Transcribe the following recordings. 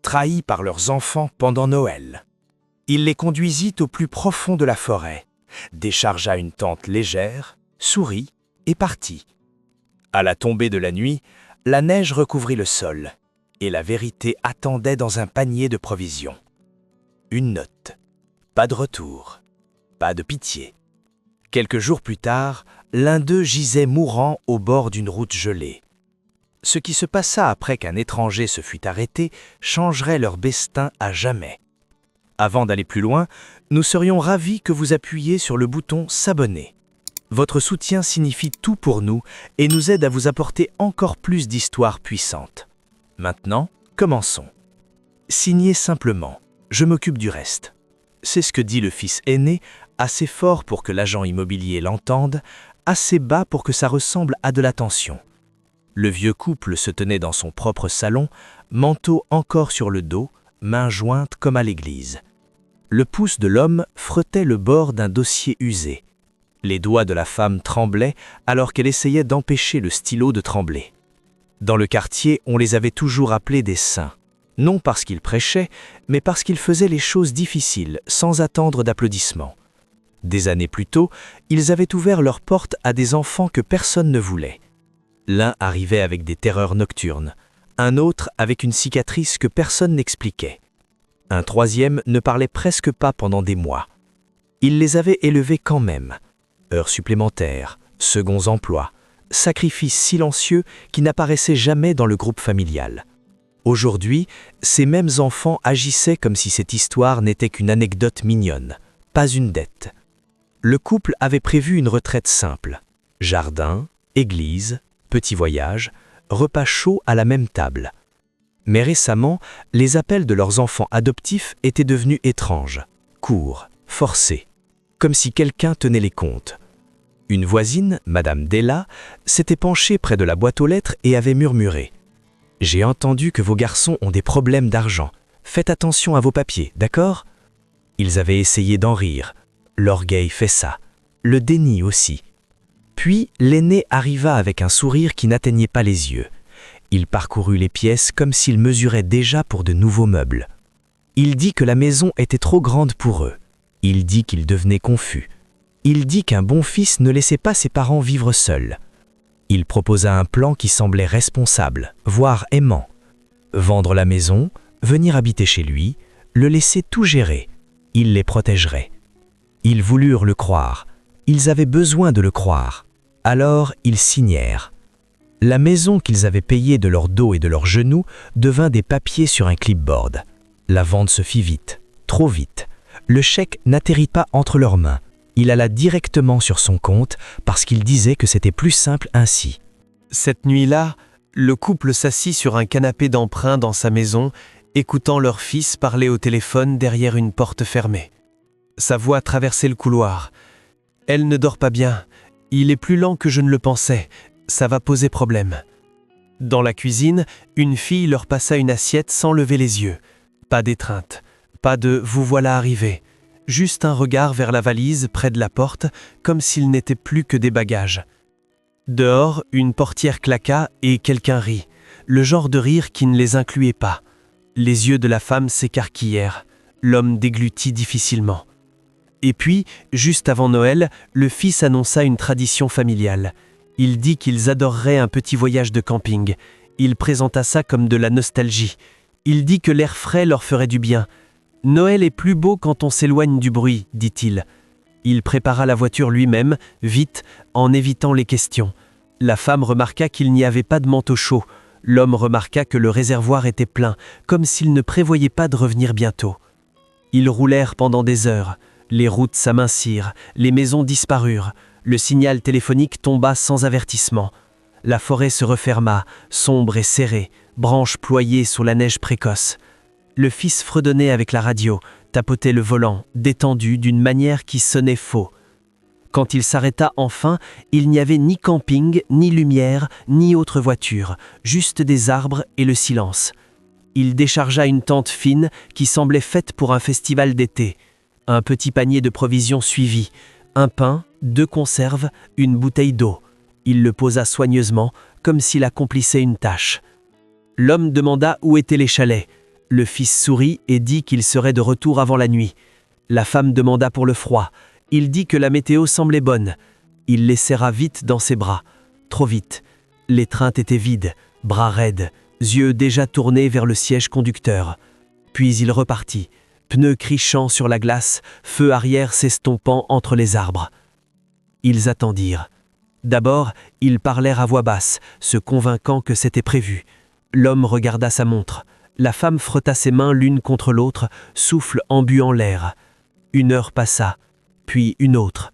trahis par leurs enfants pendant Noël. Il les conduisit au plus profond de la forêt, déchargea une tente légère, sourit et partit. À la tombée de la nuit, la neige recouvrit le sol, et la vérité attendait dans un panier de provisions. Une note. Pas de retour. Pas de pitié. Quelques jours plus tard, l'un d'eux gisait mourant au bord d'une route gelée. Ce qui se passa après qu'un étranger se fût arrêté changerait leur destin à jamais. Avant d'aller plus loin, nous serions ravis que vous appuyiez sur le bouton « S'abonner ». Votre soutien signifie tout pour nous et nous aide à vous apporter encore plus d'histoires puissantes. Maintenant, commençons. Signez simplement « Je m'occupe du reste ». C'est ce que dit le fils aîné, assez fort pour que l'agent immobilier l'entende, assez bas pour que ça ressemble à de l'attention. Le vieux couple se tenait dans son propre salon, manteau encore sur le dos, mains jointes comme à l'église. Le pouce de l'homme frottait le bord d'un dossier usé. Les doigts de la femme tremblaient alors qu'elle essayait d'empêcher le stylo de trembler. Dans le quartier, on les avait toujours appelés des saints. Non parce qu'ils prêchaient, mais parce qu'ils faisaient les choses difficiles, sans attendre d'applaudissements. Des années plus tôt, ils avaient ouvert leurs portes à des enfants que personne ne voulait. L'un arrivait avec des terreurs nocturnes, un autre avec une cicatrice que personne n'expliquait. Un troisième ne parlait presque pas pendant des mois. Ils les avaient élevés quand même. Heures supplémentaires, seconds emplois, sacrifices silencieux qui n'apparaissaient jamais dans le groupe familial. Aujourd'hui, ces mêmes enfants agissaient comme si cette histoire n'était qu'une anecdote mignonne, pas une dette. Le couple avait prévu une retraite simple. Jardin, église, petit voyage, repas chaud à la même table. Mais récemment, les appels de leurs enfants adoptifs étaient devenus étranges, courts, forcés, comme si quelqu'un tenait les comptes. Une voisine, Madame Della, s'était penchée près de la boîte aux lettres et avait murmuré « J'ai entendu que vos garçons ont des problèmes d'argent. Faites attention à vos papiers, d'accord ?» Ils avaient essayé d'en rire. L'orgueil fait ça. Le déni aussi. Puis, l'aîné arriva avec un sourire qui n'atteignait pas les yeux. Il parcourut les pièces comme s'il mesurait déjà pour de nouveaux meubles. Il dit que la maison était trop grande pour eux. Il dit qu'il devenait confus. Il dit qu'un bon fils ne laissait pas ses parents vivre seuls. Il proposa un plan qui semblait responsable, voire aimant. Vendre la maison, venir habiter chez lui, le laisser tout gérer. Il les protégerait. Ils voulurent le croire. Ils avaient besoin de le croire. Alors, ils signèrent. La maison qu'ils avaient payée de leur dos et de leurs genoux devint des papiers sur un clipboard. La vente se fit vite, trop vite. Le chèque n'atterrit pas entre leurs mains. Il alla directement sur son compte parce qu'il disait que c'était plus simple ainsi. Cette nuit-là, le couple s'assit sur un canapé d'emprunt dans sa maison, écoutant leur fils parler au téléphone derrière une porte fermée. Sa voix traversait le couloir. « Elle ne dort pas bien. Il est plus lent que je ne le pensais. Ça va poser problème. » Dans la cuisine, une fille leur passa une assiette sans lever les yeux. Pas d'étreinte, pas de « vous voilà arrivé ». Juste un regard vers la valise près de la porte, comme s'il n'était plus que des bagages. Dehors, une portière claqua et quelqu'un rit, le genre de rire qui ne les incluait pas. Les yeux de la femme s'écarquillèrent, l'homme déglutit difficilement. Et puis, juste avant Noël, le fils annonça une tradition familiale. Il dit qu'ils adoreraient un petit voyage de camping. Il présenta ça comme de la nostalgie. Il dit que l'air frais leur ferait du bien. Noël est plus beau quand on s'éloigne du bruit, dit-il. Il prépara la voiture lui-même, vite, en évitant les questions. La femme remarqua qu'il n'y avait pas de manteau chaud. L'homme remarqua que le réservoir était plein, comme s'il ne prévoyait pas de revenir bientôt. Ils roulèrent pendant des heures. Les routes s'amincirent, les maisons disparurent. Le signal téléphonique tomba sans avertissement. La forêt se referma, sombre et serrée, branches ployées sous la neige précoce. Le fils fredonnait avec la radio, tapotait le volant, détendu d'une manière qui sonnait faux. Quand il s'arrêta enfin, il n'y avait ni camping, ni lumière, ni autre voiture, juste des arbres et le silence. Il déchargea une tente fine qui semblait faite pour un festival d'été. Un petit panier de provisions suivit, un pain, 2 conserves, une bouteille d'eau. Il le posa soigneusement, comme s'il accomplissait une tâche. L'homme demanda où étaient les chalets. Le fils sourit et dit qu'il serait de retour avant la nuit. La femme demanda pour le froid. Il dit que la météo semblait bonne. Il les serra vite dans ses bras. Trop vite. L'étreinte était vide, bras raides, yeux déjà tournés vers le siège conducteur. Puis il repartit, pneus crichant sur la glace, feu arrière s'estompant entre les arbres. Ils attendirent. D'abord, ils parlèrent à voix basse, se convainquant que c'était prévu. L'homme regarda sa montre. La femme frotta ses mains l'une contre l'autre, souffle embuant l'air. 1 heure passa, puis une autre.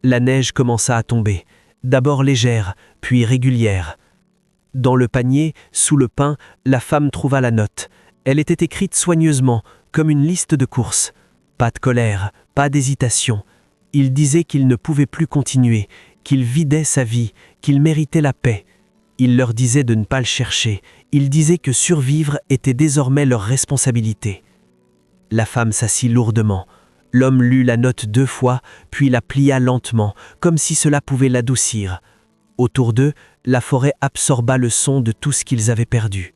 La neige commença à tomber, d'abord légère, puis régulière. Dans le panier, sous le pain, la femme trouva la note. Elle était écrite soigneusement, comme une liste de courses. Pas de colère, pas d'hésitation. Il disait qu'il ne pouvait plus continuer, qu'il vidait sa vie, qu'il méritait la paix. Il leur disait de ne pas le chercher. Il disait que survivre était désormais leur responsabilité. La femme s'assit lourdement. L'homme lut la note 2 fois, puis la plia lentement, comme si cela pouvait l'adoucir. Autour d'eux, la forêt absorba le son de tout ce qu'ils avaient perdu.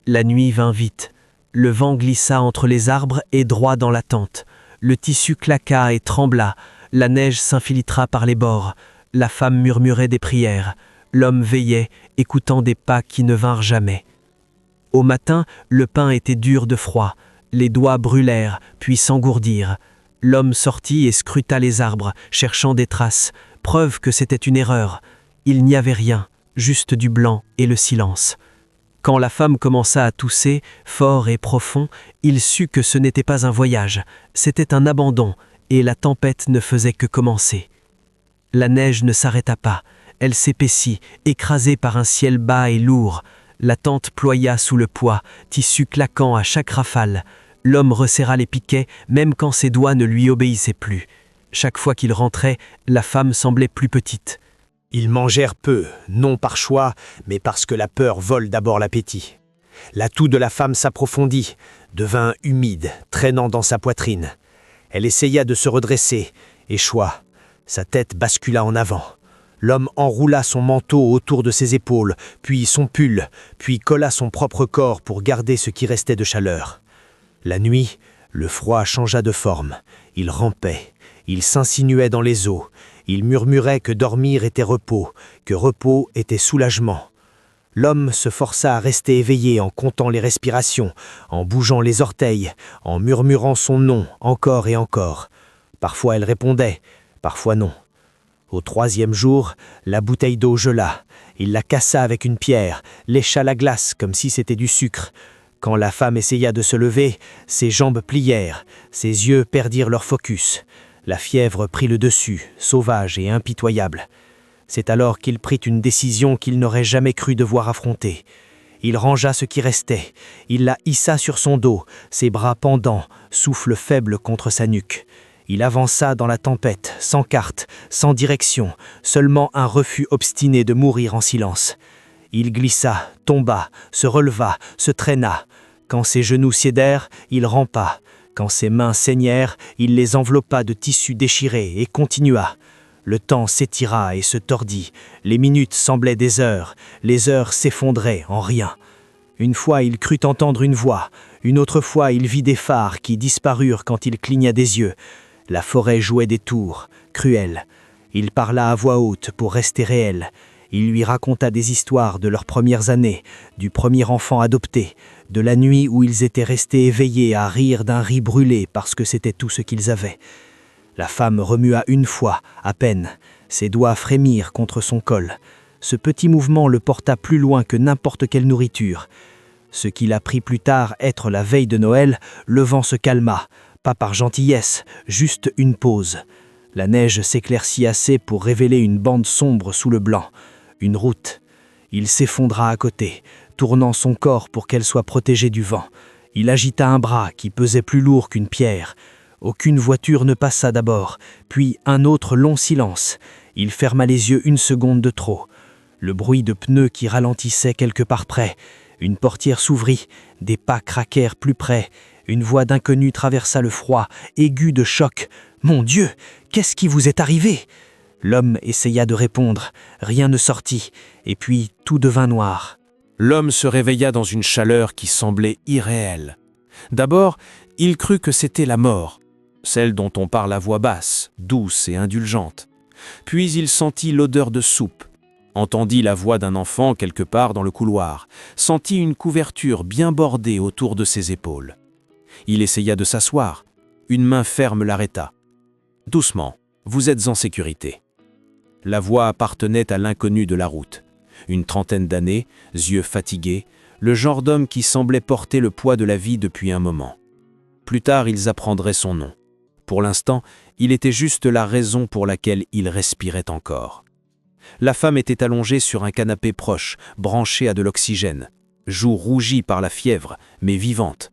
La nuit vint vite. Le vent glissa entre les arbres et droit dans la tente. Le tissu claqua et trembla. La neige s'infiltra par les bords. La femme murmurait des prières. L'homme veillait, écoutant des pas qui ne vinrent jamais. Au matin, le pain était dur de froid. Les doigts brûlèrent, puis s'engourdirent. L'homme sortit et scruta les arbres, cherchant des traces, preuve que c'était une erreur. Il n'y avait rien, juste du blanc et le silence. Quand la femme commença à tousser, fort et profond, il sut que ce n'était pas un voyage, c'était un abandon, et la tempête ne faisait que commencer. La neige ne s'arrêta pas. Elle s'épaissit, écrasée par un ciel bas et lourd. La tente ploya sous le poids, tissu claquant à chaque rafale. L'homme resserra les piquets, même quand ses doigts ne lui obéissaient plus. Chaque fois qu'il rentrait, la femme semblait plus petite. Ils mangèrent peu, non par choix, mais parce que la peur vole d'abord l'appétit. La toux de la femme s'approfondit, devint humide, traînant dans sa poitrine. Elle essaya de se redresser, échoua. Sa tête bascula en avant. L'homme enroula son manteau autour de ses épaules, puis son pull, puis colla son propre corps pour garder ce qui restait de chaleur. La nuit, le froid changea de forme. Il rampait, il s'insinuait dans les eaux, il murmurait que dormir était repos, que repos était soulagement. L'homme se força à rester éveillé en comptant les respirations, en bougeant les orteils, en murmurant son nom encore et encore. Parfois elle répondait, parfois non. Au 3e jour, la bouteille d'eau gela. Il la cassa avec une pierre, lécha la glace comme si c'était du sucre. Quand la femme essaya de se lever, ses jambes plièrent, ses yeux perdirent leur focus. La fièvre prit le dessus, sauvage et impitoyable. C'est alors qu'il prit une décision qu'il n'aurait jamais cru devoir affronter. Il rangea ce qui restait. Il la hissa sur son dos, ses bras pendants, souffle faible contre sa nuque. Il avança dans la tempête, sans carte, sans direction, seulement un refus obstiné de mourir en silence. Il glissa, tomba, se releva, se traîna. Quand ses genoux cédèrent, il rampa. Quand ses mains saignèrent, il les enveloppa de tissus déchirés et continua. Le temps s'étira et se tordit. Les minutes semblaient des heures. Les heures s'effondraient en rien. Une fois, il crut entendre une voix. Une autre fois, il vit des phares qui disparurent quand il cligna des yeux. La forêt jouait des tours, cruelle. Il parla à voix haute pour rester réel. Il lui raconta des histoires de leurs premières années, du premier enfant adopté, de la nuit où ils étaient restés éveillés à rire d'un riz brûlé parce que c'était tout ce qu'ils avaient. La femme remua une fois, à peine. Ses doigts frémirent contre son col. Ce petit mouvement le porta plus loin que n'importe quelle nourriture. Ce qu'il apprit plus tard être la veille de Noël, le vent se calma. Pas par gentillesse, juste une pause. La neige s'éclaircit assez pour révéler une bande sombre sous le blanc. Une route. Il s'effondra à côté, tournant son corps pour qu'elle soit protégée du vent. Il agita un bras qui pesait plus lourd qu'une pierre. Aucune voiture ne passa d'abord, puis un autre long silence. Il ferma les yeux 1 seconde de trop. Le bruit de pneus qui ralentissait quelque part près. Une portière s'ouvrit, des pas craquèrent plus près. Une voix d'inconnu traversa le froid, aigu de choc. « Mon Dieu, qu'est-ce qui vous est arrivé ?» L'homme essaya de répondre. Rien ne sortit, et puis tout devint noir. L'homme se réveilla dans une chaleur qui semblait irréelle. D'abord, il crut que c'était la mort, celle dont on parle à voix basse, douce et indulgente. Puis il sentit l'odeur de soupe, entendit la voix d'un enfant quelque part dans le couloir, sentit une couverture bien bordée autour de ses épaules. Il essaya de s'asseoir. Une main ferme l'arrêta. « Doucement, vous êtes en sécurité. » La voix appartenait à l'inconnu de la route. Une trentaine d'années, yeux fatigués, le genre d'homme qui semblait porter le poids de la vie depuis un moment. Plus tard, ils apprendraient son nom. Pour l'instant, il était juste la raison pour laquelle il respirait encore. La femme était allongée sur un canapé proche, branchée à de l'oxygène, joues rougies par la fièvre, mais vivante.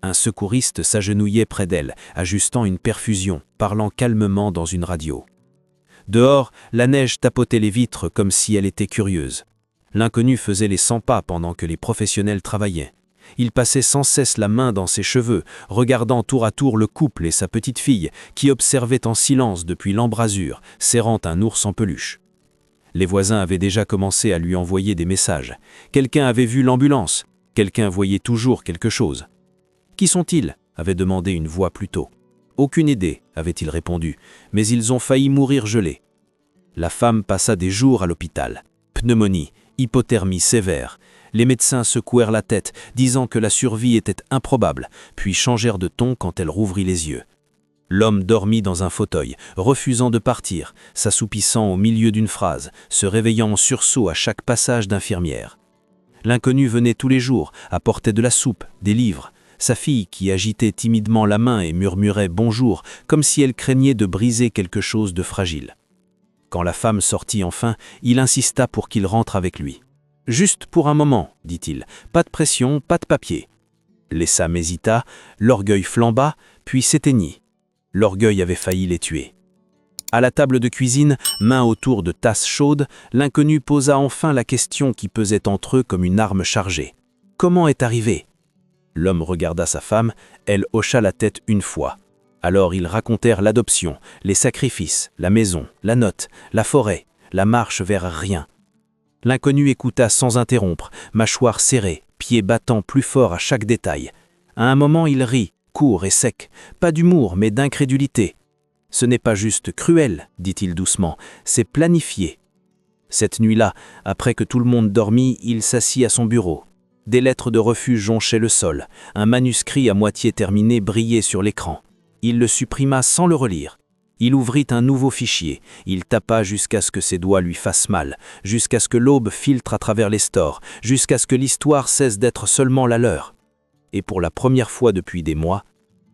Un secouriste s'agenouillait près d'elle, ajustant une perfusion, parlant calmement dans une radio. Dehors, la neige tapotait les vitres comme si elle était curieuse. L'inconnu faisait les 100 pas pendant que les professionnels travaillaient. Il passait sans cesse la main dans ses cheveux, regardant tour à tour le couple et sa petite fille, qui observaient en silence depuis l'embrasure, serrant un ours en peluche. Les voisins avaient déjà commencé à lui envoyer des messages. Quelqu'un avait vu l'ambulance. Quelqu'un voyait toujours quelque chose. « Qui sont-ils » avait demandé une voix plus tôt. « Aucune idée » avait-il répondu, mais ils ont failli mourir gelés. La femme passa des jours à l'hôpital. Pneumonie, hypothermie sévère. Les médecins secouèrent la tête, disant que la survie était improbable, puis changèrent de ton quand elle rouvrit les yeux. L'homme dormit dans un fauteuil, refusant de partir, s'assoupissant au milieu d'une phrase, se réveillant en sursaut à chaque passage d'infirmière. L'inconnu venait tous les jours, apportait de la soupe, des livres. Sa fille, qui agitait timidement la main et murmurait « bonjour », comme si elle craignait de briser quelque chose de fragile. Quand la femme sortit enfin, il insista pour qu'il rentre avec lui. « Juste pour un moment », dit-il, « pas de pression, pas de papier. » Les Sam hésita, l'orgueil flamba, puis s'éteignit. L'orgueil avait failli les tuer. À la table de cuisine, main autour de tasses chaudes, l'inconnu posa enfin la question qui pesait entre eux comme une arme chargée. « Comment est arrivé ?» L'homme regarda sa femme, elle hocha la tête une fois. Alors ils racontèrent l'adoption, les sacrifices, la maison, la note, la forêt, la marche vers rien. L'inconnu écouta sans interrompre, mâchoire serrée, pieds battant plus fort à chaque détail. À un moment il rit, court et sec, pas d'humour mais d'incrédulité. « Ce n'est pas juste cruel, dit-il doucement, c'est planifié. » Cette nuit-là, après que tout le monde dormit, il s'assit à son bureau. Des lettres de refus jonchaient le sol. Un manuscrit à moitié terminé brillait sur l'écran. Il le supprima sans le relire. Il ouvrit un nouveau fichier. Il tapa jusqu'à ce que ses doigts lui fassent mal, jusqu'à ce que l'aube filtre à travers les stores, jusqu'à ce que l'histoire cesse d'être seulement la leur. Et pour la première fois depuis des mois,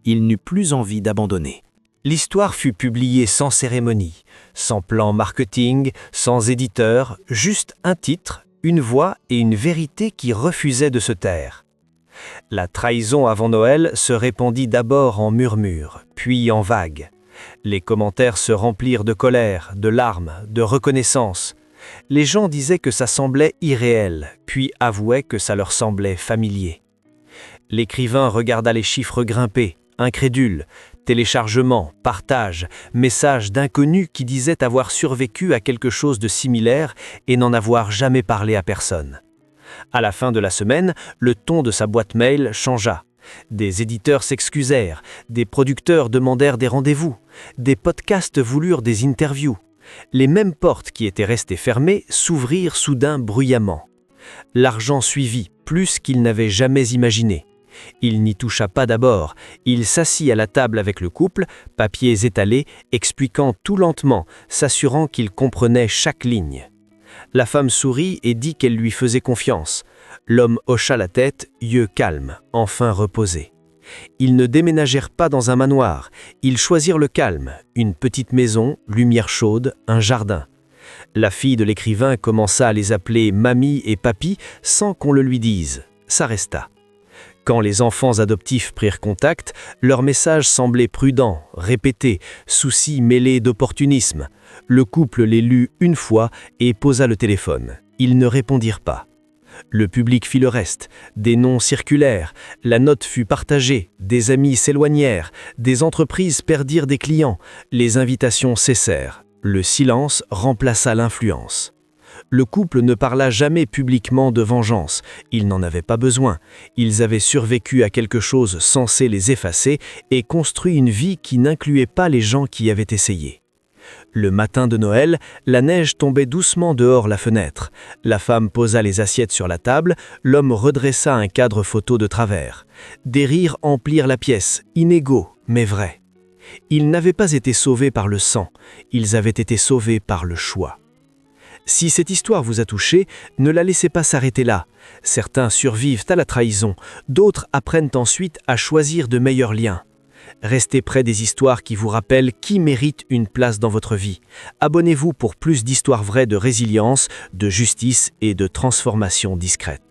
il n'eut plus envie d'abandonner. L'histoire fut publiée sans cérémonie, sans plan marketing, sans éditeur, juste un titre, une voix et une vérité qui refusaient de se taire. La trahison avant Noël se répandit d'abord en murmures, puis en vagues. Les commentaires se remplirent de colère, de larmes, de reconnaissance. Les gens disaient que ça semblait irréel, puis avouaient que ça leur semblait familier. L'écrivain regarda les chiffres grimper, incrédule, téléchargements, partages, messages d'inconnus qui disaient avoir survécu à quelque chose de similaire et n'en avoir jamais parlé à personne. À la fin de la semaine, le ton de sa boîte mail changea. Des éditeurs s'excusèrent, des producteurs demandèrent des rendez-vous, des podcasts voulurent des interviews. Les mêmes portes qui étaient restées fermées s'ouvrirent soudain bruyamment. L'argent suivit, plus qu'il n'avait jamais imaginé. Il n'y toucha pas d'abord, il s'assit à la table avec le couple, papiers étalés, expliquant tout lentement, s'assurant qu'il comprenait chaque ligne. La femme sourit et dit qu'elle lui faisait confiance. L'homme hocha la tête, yeux calmes, enfin reposés. Ils ne déménagèrent pas dans un manoir, ils choisirent le calme, une petite maison, lumière chaude, un jardin. La fille de l'écrivain commença à les appeler mamie et papy sans qu'on le lui dise. Ça resta. Quand les enfants adoptifs prirent contact, leur message semblait prudent, répété, souci mêlé d'opportunisme. Le couple les lut une fois et posa le téléphone. Ils ne répondirent pas. Le public fit le reste, des noms circulèrent, la note fut partagée, des amis s'éloignèrent, des entreprises perdirent des clients, les invitations cessèrent, le silence remplaça l'influence. Le couple ne parla jamais publiquement de vengeance. Ils n'en avaient pas besoin. Ils avaient survécu à quelque chose censé les effacer et construit une vie qui n'incluait pas les gens qui avaient essayé. Le matin de Noël, la neige tombait doucement dehors la fenêtre. La femme posa les assiettes sur la table, l'homme redressa un cadre photo de travers. Des rires emplirent la pièce, inégaux, mais vrais. Ils n'avaient pas été sauvés par le sang, ils avaient été sauvés par le choix. Si cette histoire vous a touché, ne la laissez pas s'arrêter là. Certains survivent à la trahison, d'autres apprennent ensuite à choisir de meilleurs liens. Restez près des histoires qui vous rappellent qui mérite une place dans votre vie. Abonnez-vous pour plus d'histoires vraies de résilience, de justice et de transformation discrète.